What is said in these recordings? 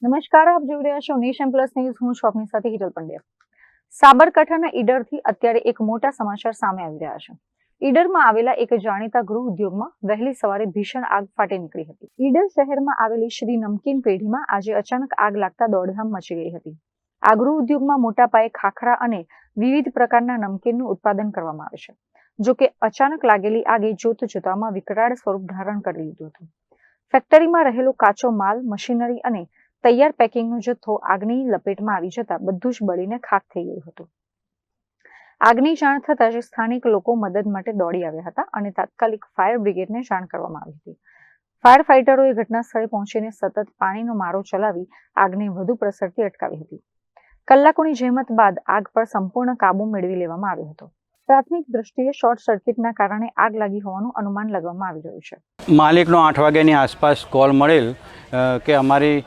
નમસ્કાર, આપ જોઈ રહ્યા છો નેશન પ્લસ ન્યૂઝ. હું છું આપની સાથે હિરલ પંડ્યા. સાબરકાંઠાના ઈડરથી અત્યારે એક મોટા સમાચાર સામે આવી રહ્યા છે. ઈડરમાં આવેલા એક જાણીતા ગૃહ ઉદ્યોગમાં વહેલી સવારે ભીષણ આગ ફાટી નીકળી હતી. ઈડર શહેરમાં આવેલી શ્રી નમકીન પેઢીમાં આજે અચાનક આગ લાગતા દોડધામ મચી ગઈ હતી. આ ગૃહ ઉદ્યોગમાં મોટા પાયે ખાખરા અને વિવિધ પ્રકારના નમકીનનું ઉત્પાદન કરવામાં આવે છે. જો કે અચાનક લાગેલી આગે જોતજોતામાં વિકરાળ સ્વરૂપ ધારણ કરી લીધું હતું. ફેક્ટરીમાં રહેલો કાચો માલ, મશીનરી અને તૈયાર પેકિંગનો જથ્થો આગની લપેટમાં આવી જતા બધું જ બળીને ખાખ થઈ ગયું હતું. આગની જાણ થતાં જ સ્થાનિક લોકો મદદ માટે દોડી આવ્યા હતા અને તાત્કાલિક ફાયર બ્રિગેડને જાણ કરવામાં આવી હતી. ફાયર ફાઇટરોએ ઘટના સ્થળે પહોંચીને સતત પાણીનો મારો ચલાવી આગને વધુ પ્રસરતી અટકાવી હતી. કલાકોની જહેમત બાદ આગ પર સંપૂર્ણ કાબુ મેળવી લેવામાં આવ્યો હતો. પ્રાથમિક દ્રષ્ટિએ શોર્ટ સર્કિટના કારણે આગ લાગી હોવાનું અનુમાન લગાવવામાં આવી રહ્યું છે. માલિકનો 8 વાગ્યાની આસપાસ કોલ મળેલ કે અમારી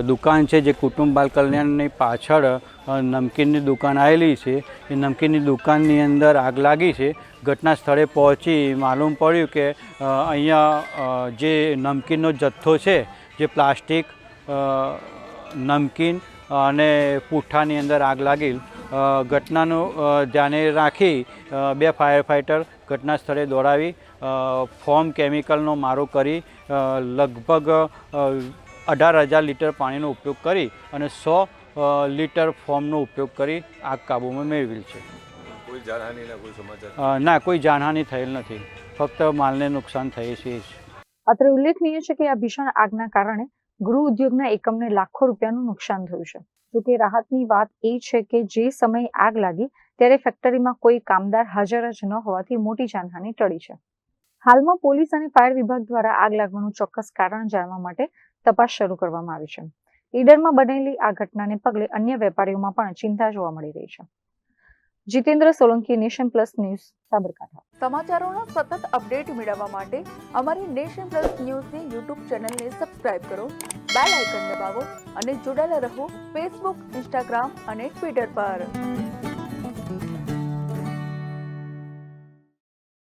દુકાન છે જે કુટુંબ બાલ કલ્યાણની પાછળ નમકીનની દુકાન આવેલી છે, એ નમકીનની દુકાનની અંદર આગ લાગી છે. ઘટના સ્થળે પહોંચી માલુમ પડ્યું કે અહીંયા જે નમકીનનો જથ્થો છે, જે પ્લાસ્ટિક, નમકીન અને પુઠ્ઠાની અંદર આગ લાગી. ઘટનાનું ધ્યાને રાખી 2 ફાયર ફાઇટર ઘટના સ્થળે દોડાવી ફોર્મ કેમિકલનો મારો કરી લગભગ 18,000 લીટર પાણીનો ઉપયોગ કરી અને 100 લીટર ફોર્મનો ઉપયોગ કરી આગ કાબૂમાં મેળવેલ છે. કોઈ જાનહાનિના કોઈ સમાચાર ના, કોઈ જાનહાનિ થયેલ નથી, ફક્ત માલને નુકસાન થયે છે. અત્રે ઉલ્લેખનીય છે કે આ ભીષણ આગના કારણે ગૃહ ઉદ્યોગના એકમને લાખો રૂપિયાનું નુકસાન થયું છે. જોકે રાહતની વાત એ છે કે જે સમયે આગ લાગી ત્યારે ફેક્ટરીમાં કોઈ કામદાર હાજર જ ન હોવાથી મોટી જાનહાનિ ટળી છે. હાલમાં પોલીસ અને ફાયર વિભાગ દ્વારા આગ લાગવાનું ચોક્કસ કારણ જાણવા માટે તપાસ શરૂ કરવામાં આવી છે. ઈડરમાં બનેલી આ ઘટનાને પગલે અન્ય વેપારીઓમાં પણ ચિંતા જોવા મળી રહી છે. Jitendra Solanki, nation plus news, Sabarkantha. સમાચારોના સતત અપડેટ મેળવવા માટે અમારી નેશન પ્લસ ન્યૂઝની યુટ્યુબ ચેનલને સબસ્ક્રાઇબ કરો, બેલ આઇકન દબાવો અને જોડાયેલા રહો ફેસબુક, ઇન્સ્ટાગ્રામ અને ટ્વિટર પર.